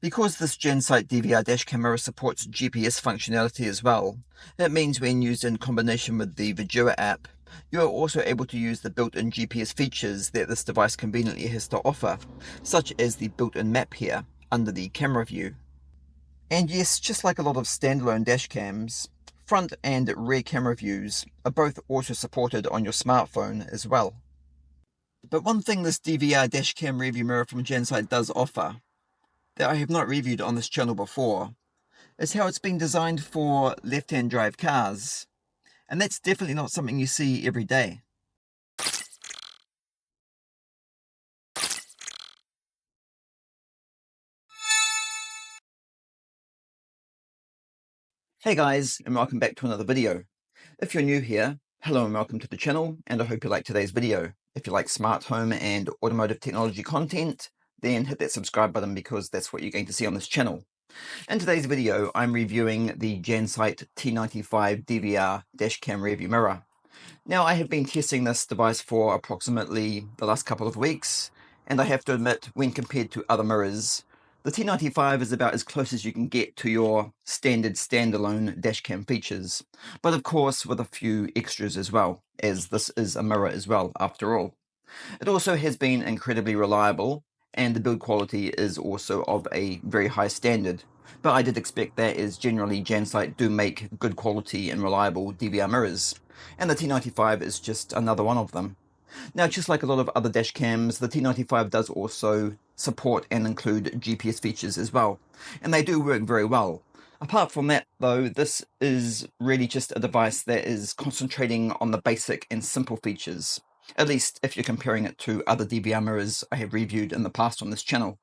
Because this Jansite DVR dash camera supports GPS functionality as well, it means when used in combination with the Vidua app, you are also able to use the built-in GPS features that this device conveniently has to offer, such as the built-in map here, under the camera view. And yes, just like a lot of standalone dashcams, front and rear camera views are both also supported on your smartphone as well. But one thing this DVR Dashcam Rearview Mirror from Jansite does offer, that I have not reviewed on this channel before, is how it's been designed for left-hand drive cars, and that's definitely not something you see every day. Hey guys, and welcome back to another video. If you're new here, hello and welcome to the channel, and I hope you like today's video. If you like smart home and automotive technology content, then hit that subscribe button because that's what you're going to see on this channel. In today's video, I'm reviewing the Jansite T95 DVR Dashcam Rearview Mirror. Now, I have been testing this device for approximately the last couple of weeks, and I have to admit, when compared to other mirrors, the T95 is about as close as you can get to your standard standalone dashcam features, but of course with a few extras as well, as this is a mirror as well, after all. It also has been incredibly reliable, and the build quality is also of a very high standard. But I did expect that, as generally Jansite do make good quality and reliable DVR mirrors, and the T95 is just another one of them. Now, just like a lot of other dash cams, the T95 does also support and include GPS features as well, and they do work very well. Apart from that, though, this is really just a device that is concentrating on the basic and simple features, at least if you're comparing it to other DVR mirrors I have reviewed in the past on this channel.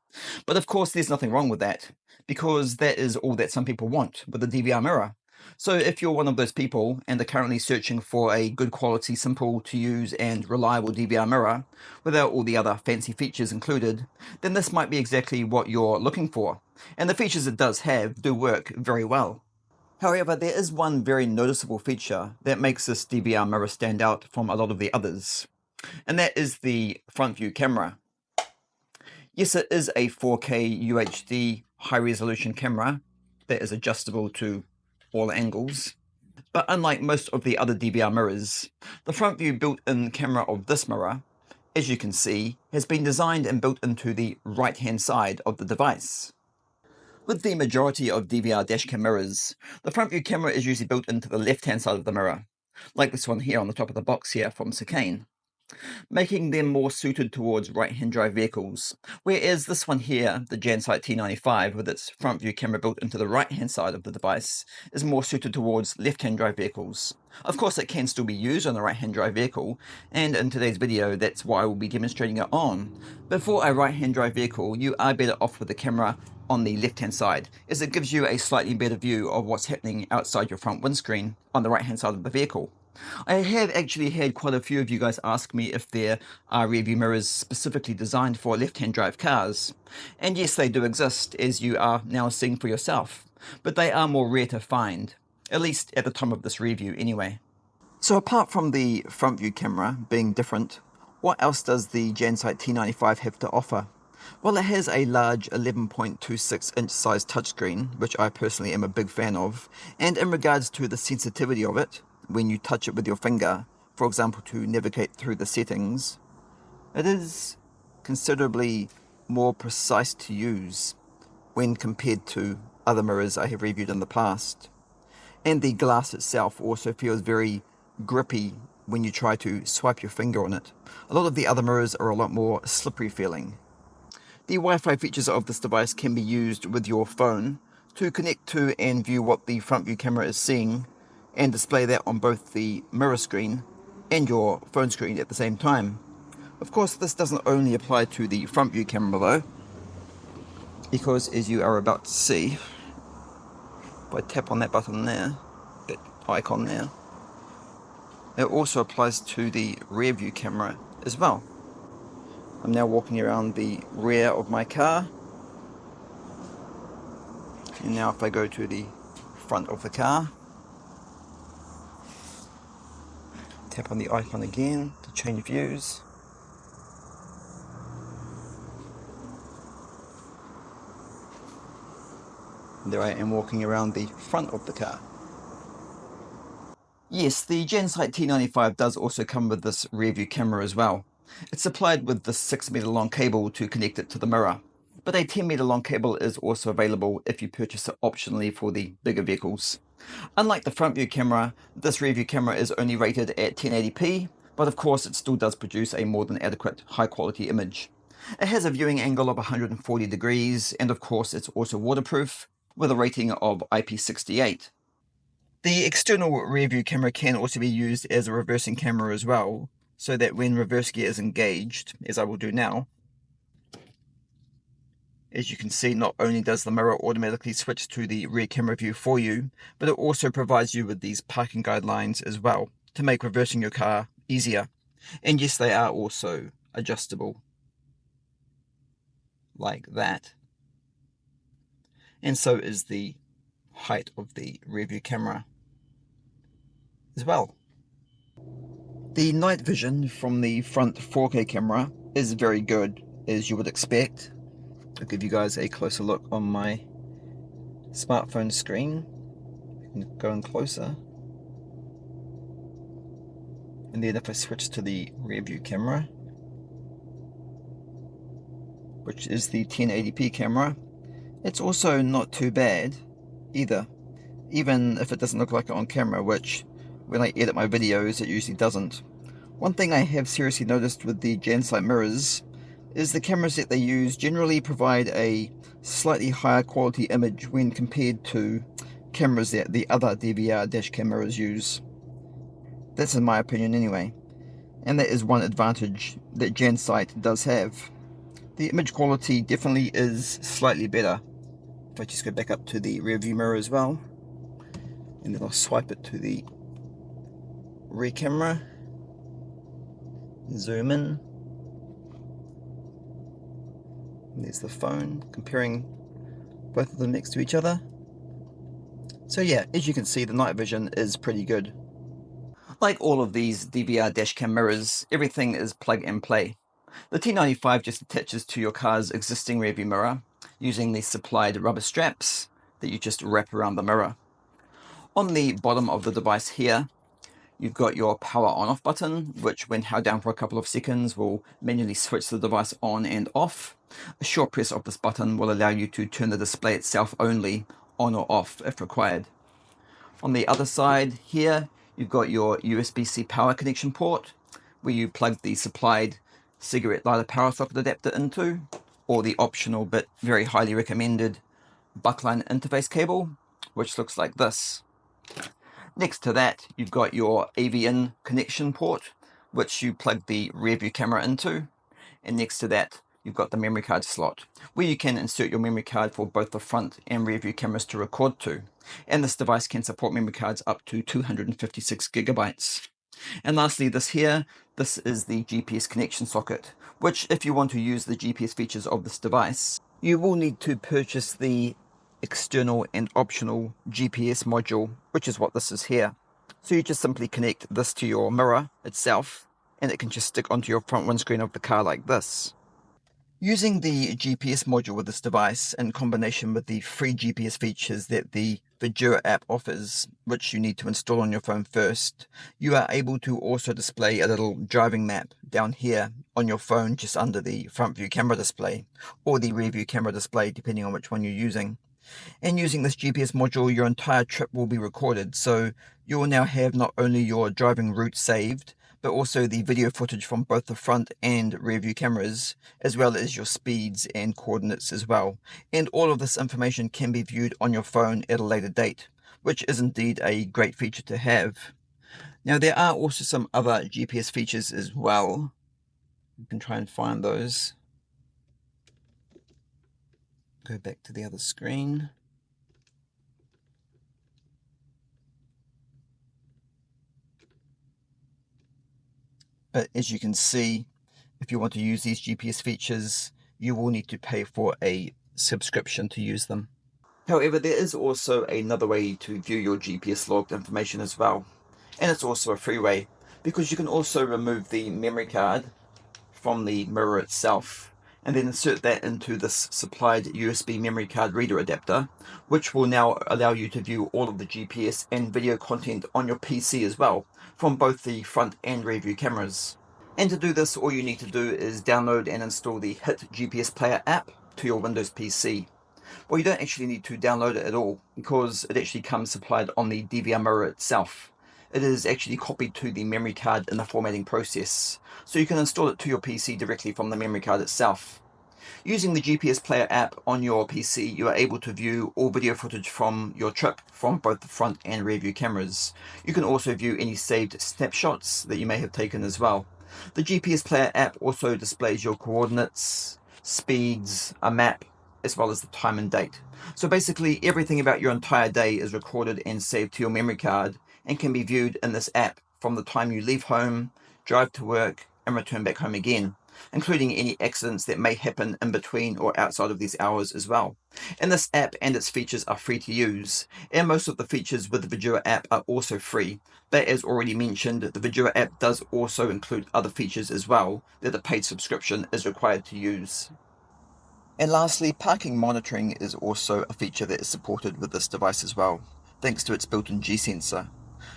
But of course, there's nothing wrong with that, because that is all that some people want with a DVR mirror. So if you're one of those people and are currently searching for a good quality, simple to use and reliable DVR mirror without all the other fancy features included, then this might be exactly what you're looking for. And the features it does have do work very well. However, there is one very noticeable feature that makes this DVR mirror stand out from a lot of the others, and that is the front view camera. Yes, it is a 4K UHD high resolution camera that is adjustable to all angles. But unlike most of the other DVR mirrors, the front view built-in camera of this mirror, as you can see, has been designed and built into the right-hand side of the device. With the majority of DVR dashcam mirrors, the front view camera is usually built into the left-hand side of the mirror, like this one here on the top of the box here from Sakane, making them more suited towards right-hand drive vehicles, whereas this one here, the Jansite T95, with its front view camera built into the right-hand side of the device, is more suited towards left-hand drive vehicles. Of course, it can still be used on a right-hand drive vehicle, and in today's video, that's what I will be demonstrating it on. But for a right-hand drive vehicle, you are better off with the camera on the left-hand side, as it gives you a slightly better view of what's happening outside your front windscreen on the right-hand side of the vehicle. I have actually had quite a few of you guys ask me if there are rearview mirrors specifically designed for left-hand drive cars. And yes, they do exist, as you are now seeing for yourself. But they are more rare to find, at least at the time of this review anyway. So apart from the front view camera being different, what else does the Jansite T95 have to offer? Well, it has a large 11.26 inch size touchscreen, which I personally am a big fan of, and in regards to the sensitivity of it, when you touch it with your finger, for example to navigate through the settings, it is considerably more precise to use when compared to other mirrors I have reviewed in the past. And the glass itself also feels very grippy when you try to swipe your finger on it. A lot of the other mirrors are a lot more slippery feeling. The Wi-Fi features of this device can be used with your phone to connect to and view what the front view camera is seeing, and display that on both the mirror screen and your phone screen at the same time. Of course, this doesn't only apply to the front view camera though, because as you are about to see, if I tap on that button there, that icon there, it also applies to the rear view camera as well. I'm now walking around the rear of my car, and now if I go to the front of the car, tap on the icon again to change views. And there I am walking around the front of the car. Yes, the Jansite T95 does also come with this rear view camera as well. It's supplied with this 6-meter long cable to connect it to the mirror, but a 10-meter long cable is also available if you purchase it optionally for the bigger vehicles. Unlike the front view camera, this rear view camera is only rated at 1080p, but of course it still does produce a more than adequate high quality image. It has a viewing angle of 140 degrees, and of course it's also waterproof with a rating of IP68. The external rear view camera can also be used as a reversing camera as well, so that when reverse gear is engaged, as I will do now, as you can see, not only does the mirror automatically switch to the rear camera view for you, but it also provides you with these parking guidelines as well to make reversing your car easier. And yes, they are also adjustable like that. And so is the height of the rear view camera as well. The night vision from the front 4K camera is very good, as you would expect. I'll give you guys a closer look on my smartphone screen. Go in closer. And then if I switch to the rear view camera, which is the 1080p camera, it's also not too bad either, even if it doesn't look like it on camera, which when I edit my videos it usually doesn't. One thing I have seriously noticed with the Jansite mirrors is the cameras that they use generally provide a slightly higher quality image when compared to cameras that the other DVR dashcam mirrors use. That's in my opinion anyway, and that is one advantage that Jansite does have. The image quality definitely is slightly better. If I just go back up to the rear view mirror as well, and then I'll swipe it to the rear camera, zoom in, and there's the phone, comparing both of them next to each other. So yeah, as you can see, the night vision is pretty good. Like all of these DVR dashcam mirrors, everything is plug and play. The T95 just attaches to your car's existing rearview mirror using the supplied rubber straps that you just wrap around the mirror. On the bottom of the device here, you've got your power on-off button, which when held down for a couple of seconds will manually switch the device on and off. A short press of this button will allow you to turn the display itself only on or off if required. On the other side here, you've got your USB-C power connection port, where you plug the supplied cigarette lighter power socket adapter into, or the optional but very highly recommended buckline interface cable, which looks like this. Next to that, you've got your AV-in connection port, which you plug the rear view camera into, and next to that, you've got the memory card slot, where you can insert your memory card for both the front and rear view cameras to record to. And this device can support memory cards up to 256 gigabytes. And lastly, this is the GPS connection socket, which if you want to use the GPS features of this device, you will need to purchase the external and optional GPS module, which is what this is here. So you just simply connect this to your mirror itself, and it can just stick onto your front windscreen of the car like this. Using the GPS module with this device in combination with the free GPS features that the Vidura app offers, which you need to install on your phone first, you are able to also display a little driving map down here on your phone just under the front view camera display, or the rear view camera display depending on which one you're using. And using this GPS module, your entire trip will be recorded, so you will now have not only your driving route saved, but also the video footage from both the front and rear view cameras, as well as your speeds and coordinates as well. And all of this information can be viewed on your phone at a later date, which is indeed a great feature to have. Now there are also some other GPS features as well. You can try and find those. Go back to the other screen. But as you can see, if you want to use these GPS features, you will need to pay for a subscription to use them. However, there is also another way to view your GPS logged information as well. And it's also a free way, because you can also remove the memory card from the mirror itself. and then insert that into this supplied USB memory card reader adapter, which will now allow you to view all of the GPS and video content on your PC as well, from both the front and rear view cameras. And to do this, all you need to do is download and install the HIT GPS Player app to your Windows PC. Well, you don't actually need to download it at all, because it actually comes supplied on the DVR mirror itself. It is actually copied to the memory card in the formatting process, so you can install it to your PC directly from the memory card itself. Using the GPS Player app on your PC, you are able to view all video footage from your trip from both the front and rear view cameras. You can also view any saved snapshots that you may have taken as well. The GPS Player app also displays your coordinates, speeds, a map, as well as the time and date. So basically everything about your entire day is recorded and saved to your memory card and can be viewed in this app from the time you leave home, drive to work, and return back home again, including any accidents that may happen in between or outside of these hours as well. And this app and its features are free to use, and most of the features with the Vidua app are also free. But as already mentioned, the Vidua app does also include other features as well that a paid subscription is required to use. And lastly, parking monitoring is also a feature that is supported with this device as well, thanks to its built-in G-sensor.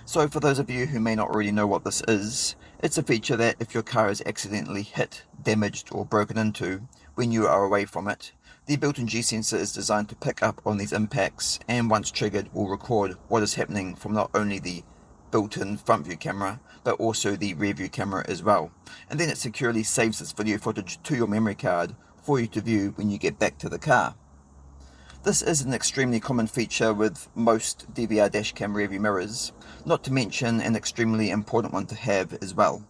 So for those of you who may not already know what this is, it's a feature that if your car is accidentally hit, damaged or broken into when you are away from it, the built-in G-sensor is designed to pick up on these impacts, and once triggered will record what is happening from not only the built-in front view camera but also the rear view camera as well, and then it securely saves this video footage to your memory card for you to view when you get back to the car. This is an extremely common feature with most DVR dashcam rearview mirrors, not to mention an extremely important one to have as well.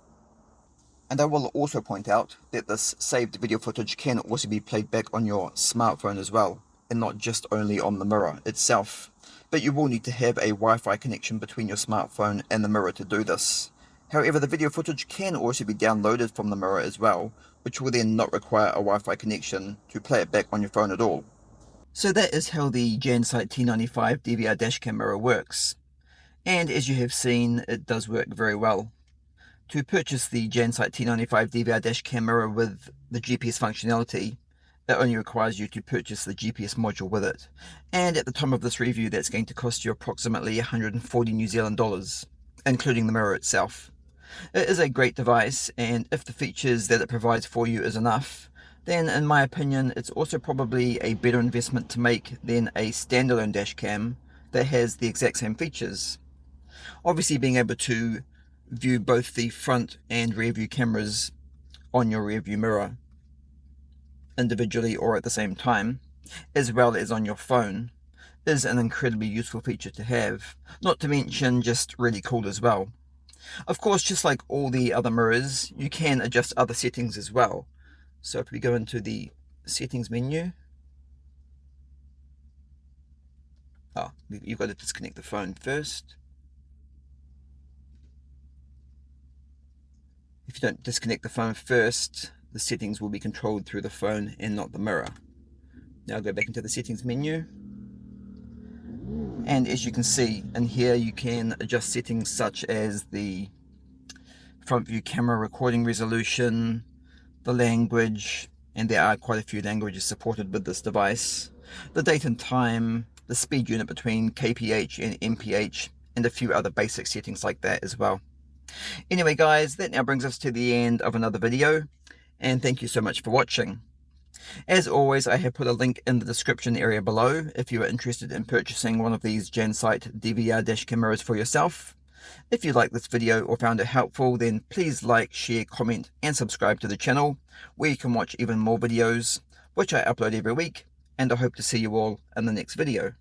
And I will also point out that this saved video footage can also be played back on your smartphone as well, and not just only on the mirror itself. But you will need to have a Wi-Fi connection between your smartphone and the mirror to do this. However, the video footage can also be downloaded from the mirror as well, which will then not require a Wi-Fi connection to play it back on your phone at all. So that is how the Jansite T95 DVR Dashcam Mirror works. And as you have seen, it does work very well. To purchase the Jansite T95 DVR Dashcam Mirror with the GPS functionality, it only requires you to purchase the GPS module with it. And at the time of this review, that's going to cost you approximately 140 New Zealand dollars, including the mirror itself. It is a great device, and if the features that it provides for you is enough, then in my opinion it's also probably a better investment to make than a standalone dashcam that has the exact same features. Obviously, being able to view both the front and rear view cameras on your rear view mirror individually or at the same time, as well as on your phone, is an incredibly useful feature to have, not to mention just really cool as well. Of course, just like all the other mirrors, you can adjust other settings as well. So if we go into the settings menu, you've got to disconnect the phone first. If you don't disconnect the phone first, the settings will be controlled through the phone and not the mirror. Now go back into the settings menu, and as you can see in here, you can adjust settings such as the front view camera recording resolution, the language, and there are quite a few languages supported with this device, the date and time, the speed unit between kph and mph, and a few other basic settings like that as well. Anyway guys, that now brings us to the end of another video, and thank you so much for watching. As always, I have put a link in the description area below if you are interested in purchasing one of these Jansite DVR dashcam mirrors for yourself. If you liked this video or found it helpful, then please like, share, comment and subscribe to the channel, where you can watch even more videos which I upload every week, and I hope to see you all in the next video.